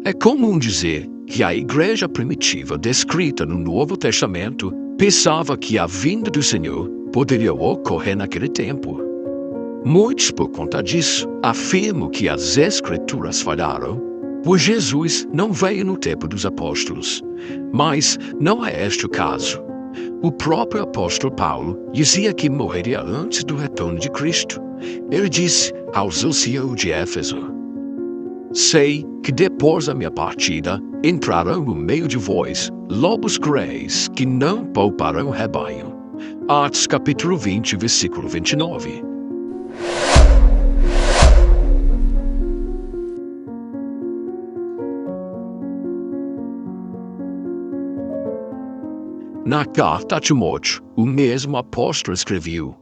É comum dizer que a igreja primitiva descrita no Novo Testamento pensava que a vinda do Senhor poderia ocorrer naquele tempo. Muitos, por conta disso, afirmam que as Escrituras falharam, pois Jesus não veio no tempo dos apóstolos. Mas não é este o caso. O próprio apóstolo Paulo dizia que morreria antes do retorno de Cristo. Ele disse aos anciãos de Éfeso: sei que depois da minha partida entrarão no meio de vós lobos cruéis que não pouparão o rebanho. Atos capítulo 20, versículo 29. Na carta a Timóteo, o mesmo apóstolo escreveu: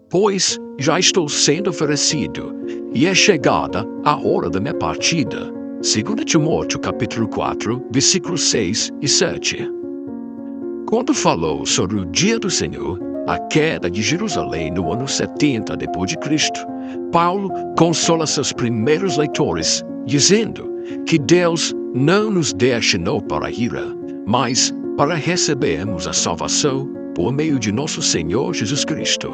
pois já estou sendo oferecido, e é chegada a hora da minha partida. 2 Timóteo capítulo 4, versículos 6 e 7. Quando falou sobre o dia do Senhor, a queda de Jerusalém no ano 70 depois de Cristo, Paulo consola seus primeiros leitores, dizendo que Deus não nos destinou para a ira, mas para recebermos a salvação por meio de nosso Senhor Jesus Cristo.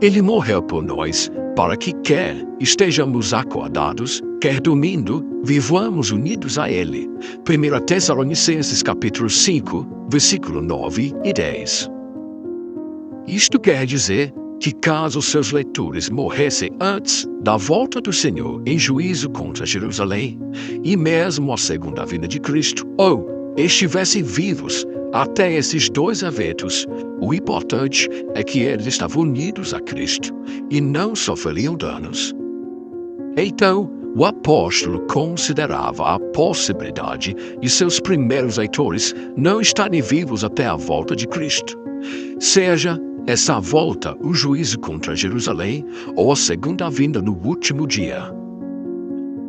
Ele morreu por nós para que quer estejamos acordados, quer dormindo, vivamos unidos a Ele. 1 Tessalonicenses capítulo 5, versículo 9 e 10. Isto quer dizer que caso seus leitores morressem antes da volta do Senhor em juízo contra Jerusalém, e mesmo a segunda vinda de Cristo, ou estivessem vivos até esses dois eventos, o importante é que eles estavam unidos a Cristo e não sofreriam danos. Então, o apóstolo considerava a possibilidade de seus primeiros leitores não estarem vivos até a volta de Cristo. Seja essa volta o juízo contra Jerusalém ou a segunda vinda no último dia.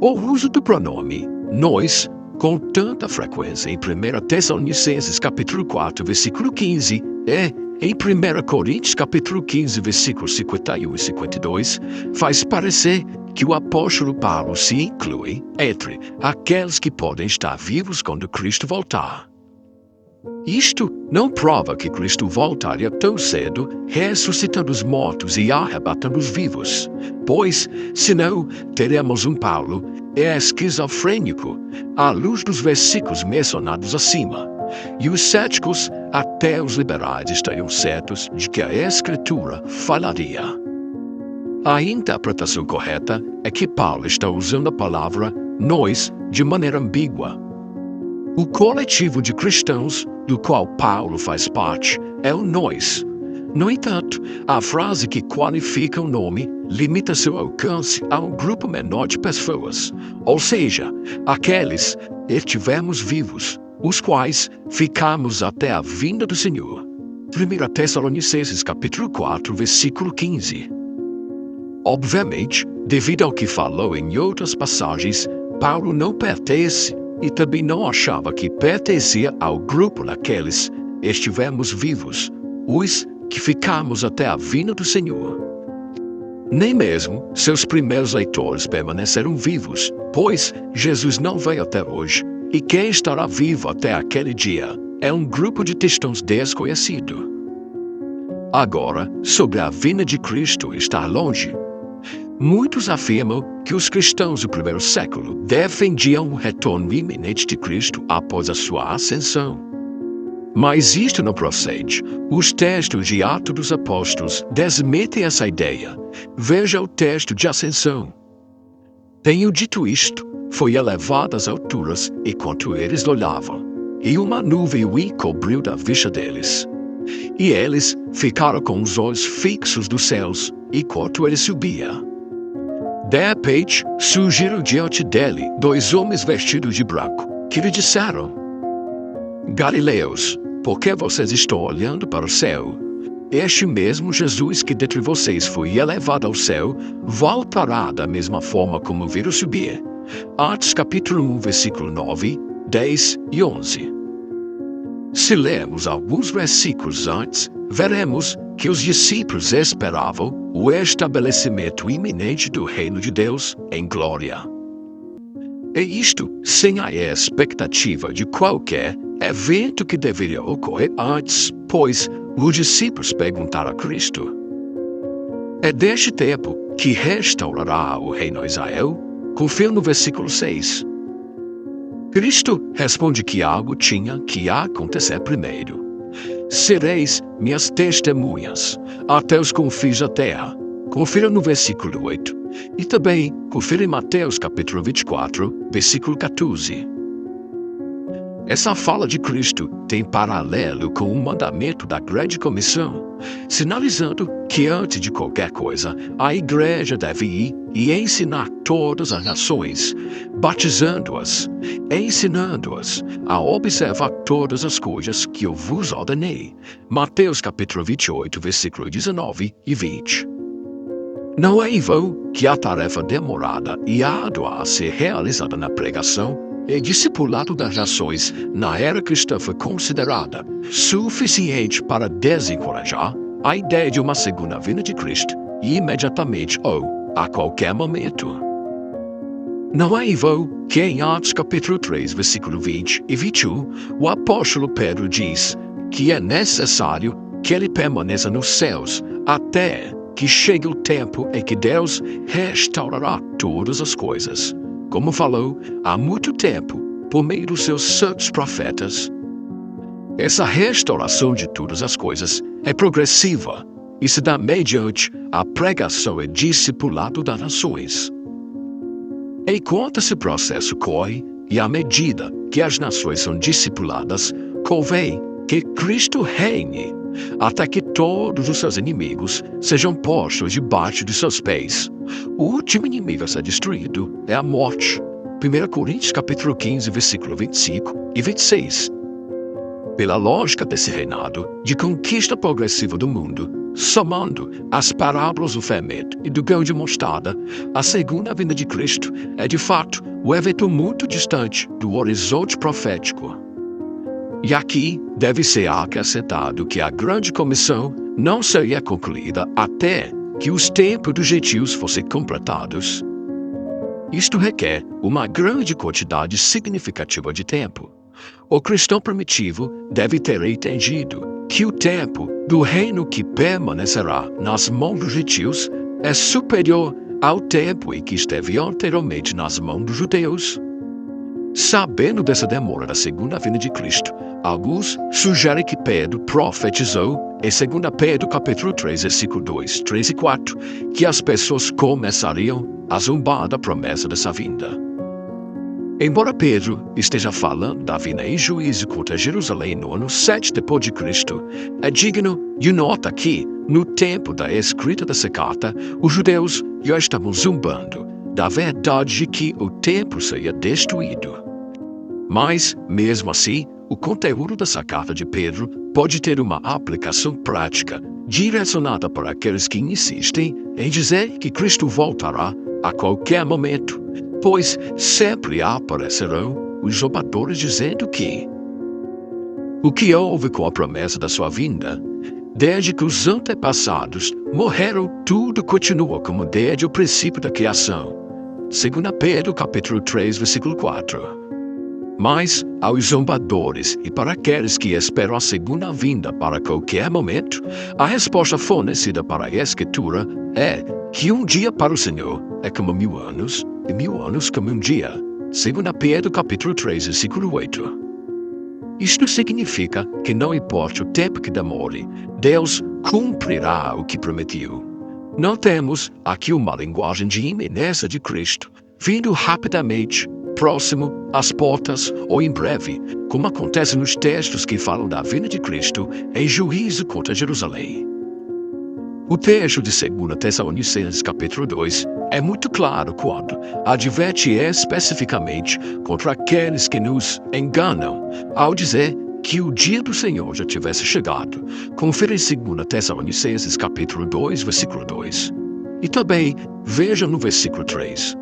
O uso do pronome nós com tanta frequência em 1 Tessalonicenses capítulo 4, versículo 15, e em 1 Coríntios capítulo 15, versículos 51 e 52, faz parecer que o apóstolo Paulo se inclui entre aqueles que podem estar vivos quando Cristo voltar. Isto não prova que Cristo voltaria tão cedo, ressuscitando os mortos e arrebatando os vivos, pois, senão, teremos um Paulo esquizofrênico, à luz dos versículos mencionados acima, e os céticos, até os liberais, estariam certos de que a Escritura falaria. A interpretação correta é que Paulo está usando a palavra nós de maneira ambígua. O coletivo de cristãos do qual Paulo faz parte é o nós. No entanto, a frase que qualifica o nome limita seu alcance a um grupo menor de pessoas, ou seja, aqueles que estivermos vivos, os quais ficamos até a vinda do Senhor. 1 Tessalonicenses capítulo 4, versículo 15. Obviamente, devido ao que falou em outras passagens, Paulo não pertence e também não achava que pertencia ao grupo daqueles que estivemos vivos, os que ficamos até a vinda do Senhor. Nem mesmo seus primeiros leitores permaneceram vivos, pois Jesus não veio até hoje, e quem estará vivo até aquele dia é um grupo de cristãos desconhecido. Agora, sobre a vinda de Cristo estar longe, muitos afirmam que os cristãos do primeiro século defendiam o retorno iminente de Cristo após a sua ascensão. Mas isto não procede. Os textos de Atos dos Apóstolos desmentem essa ideia. Veja o texto de ascensão. Tenho dito isto, foi elevado às alturas enquanto eles olhavam, e uma nuvem o encobriu da vista deles. E eles ficaram com os olhos fixos dos céus enquanto ele subia. De repente, surgiram diante dele dois homens vestidos de branco, que lhe disseram: Galileus, por que vocês estão olhando para o céu? Este mesmo Jesus que dentre vocês foi elevado ao céu, voltará da mesma forma como viram subir. Atos capítulo 1, versículo 9, 10 e 11. Se lermos alguns versículos antes, veremos que os discípulos esperavam o estabelecimento iminente do reino de Deus em glória. E isto sem a expectativa de qualquer evento que deveria ocorrer antes, pois os discípulos perguntaram a Cristo: é deste tempo que restaurará o reino a Israel? Confia no versículo 6. Cristo responde que algo tinha que acontecer primeiro. Sereis minhas testemunhas até os confins da terra. Confira no versículo 8. E também confira em Mateus capítulo 24, versículo 14. Essa fala de Cristo tem paralelo com o mandamento da Grande Comissão, sinalizando que antes de qualquer coisa, a igreja deve ir e ensinar todas as nações, batizando-as, ensinando-as a observar todas as coisas que eu vos ordenei. Mateus capítulo 28, versículo 19 e 20. Não é em vão que a tarefa demorada e árdua a ser realizada na pregação e discipulado das nações na era cristã foi considerada suficiente para desencorajar a ideia de uma segunda vinda de Cristo imediatamente ou a qualquer momento. Não é em vão que em Atos capítulo 3, versículo 20 e 21, o apóstolo Pedro diz que é necessário que ele permaneça nos céus até que chegue o tempo em que Deus restaurará todas as coisas, como falou há muito tempo por meio dos seus santos profetas. Essa restauração de todas as coisas é progressiva e se dá mediante a pregação e discipulado das nações. Enquanto esse processo corre e à medida que as nações são discipuladas, convém que Cristo reine até que todos os seus inimigos sejam postos debaixo de seus pés. O último inimigo a ser destruído é a morte. 1 Coríntios capítulo 15, versículo 25 e 26. Pela lógica desse reinado de conquista progressiva do mundo, somando as parábolas do fermento e do grão de mostarda, a segunda vinda de Cristo é de fato um evento muito distante do horizonte profético. E aqui deve ser acrescentado que a grande comissão não seria concluída até que os tempos dos gentios fossem completados. Isto requer uma grande quantidade significativa de tempo. O cristão primitivo deve ter entendido que o tempo do reino que permanecerá nas mãos dos gentios é superior ao tempo em que esteve anteriormente nas mãos dos judeus. Sabendo dessa demora da segunda vinda de Cristo, alguns sugerem que Pedro profetizou em 2 Pedro capítulo 3, versículo 2, 3 e 4, que as pessoas começariam a zombar da promessa dessa vinda. Embora Pedro esteja falando da vinda em juízo contra Jerusalém no ano 7 depois de Cristo, é digno de nota que, no tempo da escrita dessa carta, os judeus já estavam zombando da verdade de que o templo seria destruído. Mas, mesmo assim, o conteúdo dessa carta de Pedro pode ter uma aplicação prática direcionada para aqueles que insistem em dizer que Cristo voltará a qualquer momento, pois sempre aparecerão os zombadores dizendo que o que houve com a promessa da sua vinda, desde que os antepassados morreram, tudo continua como desde o princípio da criação. 2 Pedro capítulo 3, versículo 4. Mas, aos zombadores e para aqueles que esperam a segunda vinda para qualquer momento, a resposta fornecida para a Escritura é que um dia para o Senhor é como 1000 anos, e 1000 anos como um dia. 2 Pedro capítulo 3, versículo 8. Isto significa que não importa o tempo que demore, Deus cumprirá o que prometeu. Não temos aqui uma linguagem de iminência de Cristo, vindo rapidamente, próximo, às portas ou em breve, como acontece nos textos que falam da vinda de Cristo em juízo contra Jerusalém. O texto de 2 Tessalonicenses capítulo 2 é muito claro quando adverte especificamente contra aqueles que nos enganam ao dizer que o dia do Senhor já tivesse chegado. Confira em 2 Tessalonicenses capítulo 2, versículo 2. E também veja no versículo 3.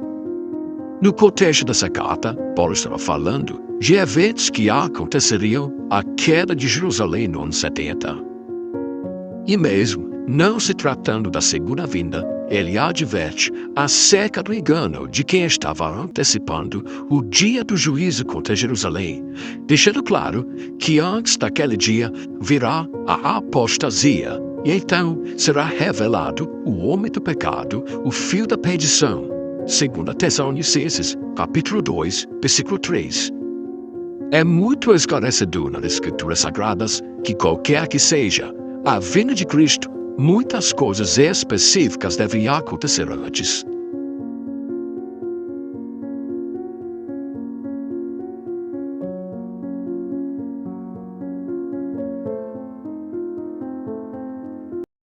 No contexto dessa carta, Paulo estava falando de eventos que aconteceriam à queda de Jerusalém no ano 70. E mesmo não se tratando da segunda vinda, Ele adverte acerca do engano de quem estava antecipando o dia do juízo contra Jerusalém, deixando claro que antes daquele dia virá a apostasia, e então será revelado o homem do pecado, o fio da perdição. 2 Tessalonicenses, capítulo 2, versículo 3. É muito esclarecedor nas Escrituras Sagradas que qualquer que seja a vinda de Cristo, muitas coisas específicas devem acontecer antes.